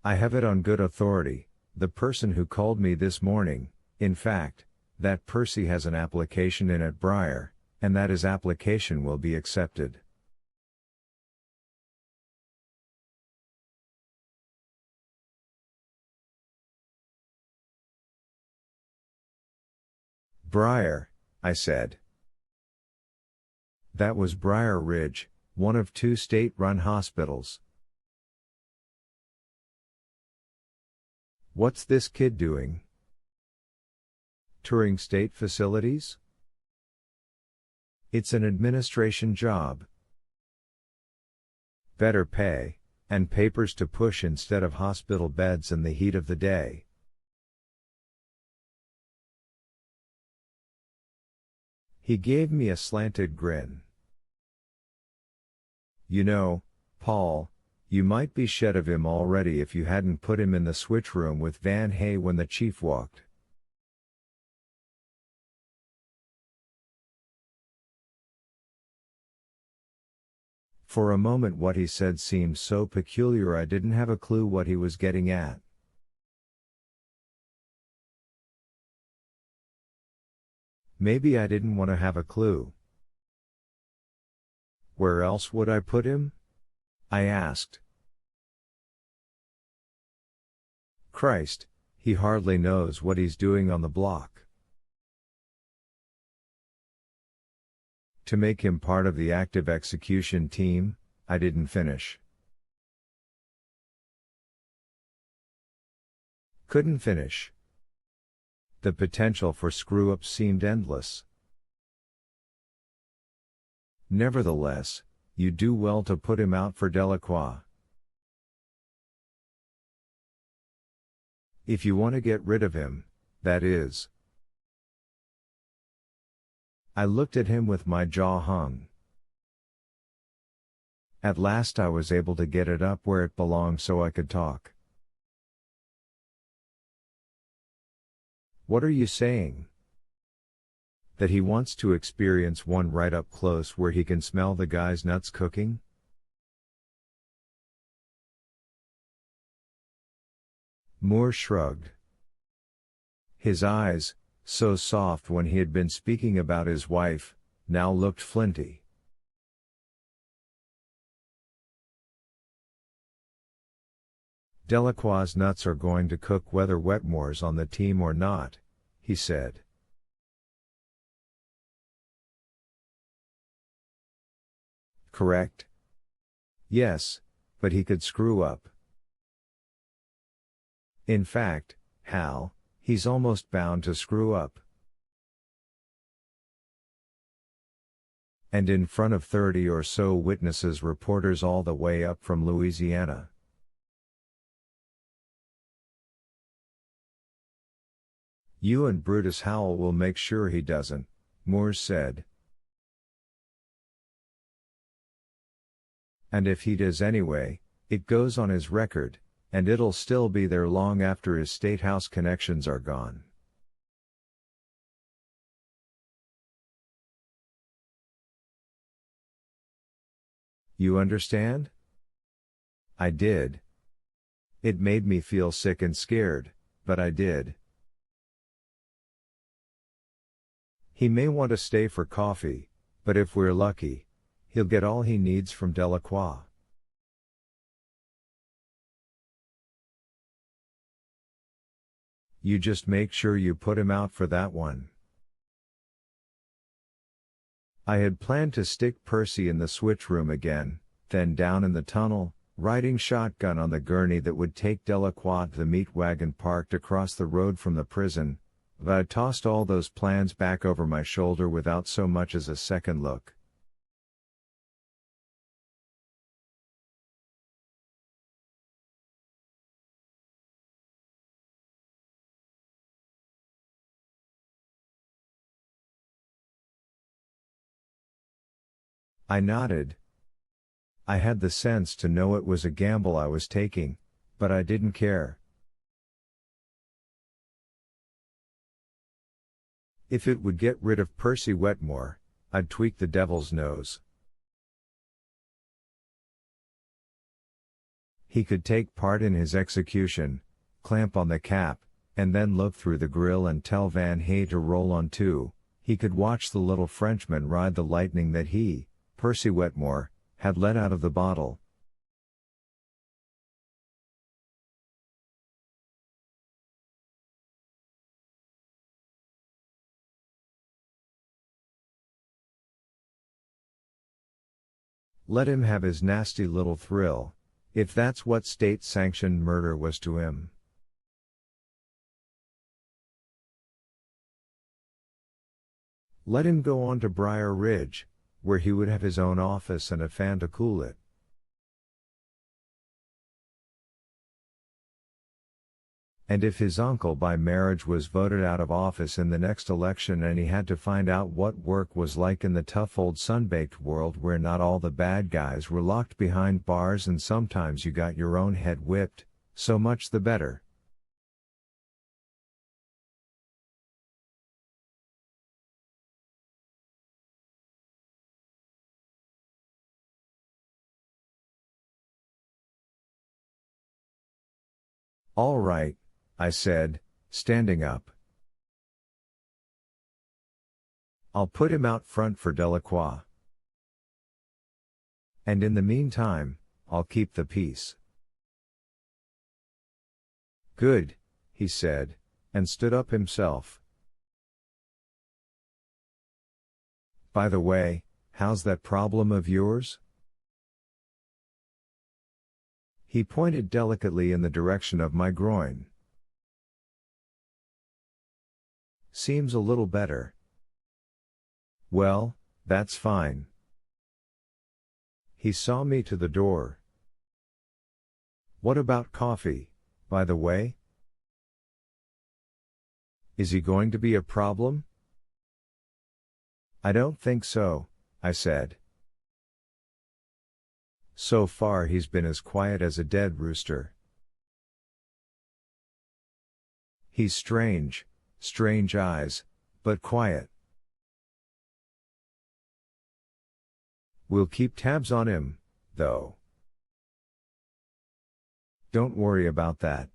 I have it on good authority, the person who called me this morning, in fact, that Percy has an application in at Briar, and that his application will be accepted. Briar, I said. That was Briar Ridge, one of 2 state-run hospitals. What's this kid doing? Touring state facilities? It's an administration job. Better pay, and papers to push instead of hospital beds in the heat of the day. He gave me a slanted grin. You know, Paul, you might be shed of him already if you hadn't put him in the switch room with Van Hay when the chief walked. For a moment what he said seemed so peculiar I didn't have a clue what he was getting at. Maybe I didn't want to have a clue. Where else would I put him? I asked. Christ, he hardly knows what he's doing on the block. To make him part of the active execution team, I didn't finish. Couldn't finish. The potential for screw-ups seemed endless. Nevertheless, you do well to put him out for Delacroix. If you want to get rid of him, that is. I looked at him with my jaw hung. At last I was able to get it up where it belonged so I could talk. What are you saying? That he wants to experience one right up close where he can smell the guy's nuts cooking? Moore shrugged. His eyes, so soft when he had been speaking about his wife, now looked flinty. Delacroix's nuts are going to cook whether Wetmore's on the team or not, he said. Correct? Yes, but he could screw up. In fact, Hal, he's almost bound to screw up. And in front of 30 or so witnesses, reporters all the way up from Louisiana. You and Brutus Howell will make sure he doesn't, Moore said. And if he does anyway, it goes on his record, and it'll still be there long after his State House connections are gone. You understand? I did. It made me feel sick and scared, but I did. He may want to stay for coffee, but if we're lucky, he'll get all he needs from Delacroix. You just make sure you put him out for that one. I had planned to stick Percy in the switch room again, then down in the tunnel, riding shotgun on the gurney that would take Delacroix to the meat wagon parked across the road from the prison, but I tossed all those plans back over my shoulder without so much as a second look. I nodded. I had the sense to know it was a gamble I was taking, but I didn't care. If it would get rid of Percy Wetmore, I'd tweak the devil's nose. He could take part in his execution, clamp on the cap, and then look through the grill and tell Van Hay to roll on too. He could watch the little Frenchman ride the lightning that he, Percy Wetmore, had let out of the bottle. Let him have his nasty little thrill, if that's what state-sanctioned murder was to him. Let him go on to Briar Ridge, where he would have his own office and a fan to cool it. And if his uncle by marriage was voted out of office in the next election and he had to find out what work was like in the tough old sun-baked world where not all the bad guys were locked behind bars and sometimes you got your own head whipped, so much the better. All right, I said, standing up. I'll put him out front for Delacroix. And in the meantime, I'll keep the peace. Good, he said, and stood up himself. By the way, how's that problem of yours? He pointed delicately in the direction of my groin. Seems a little better. Well, that's fine. He saw me to the door. What about coffee, by the way? Is he going to be a problem? I don't think so, I said. So far he's been as quiet as a dead rooster. He's strange eyes, but quiet. We'll keep tabs on him, though. Don't worry about that.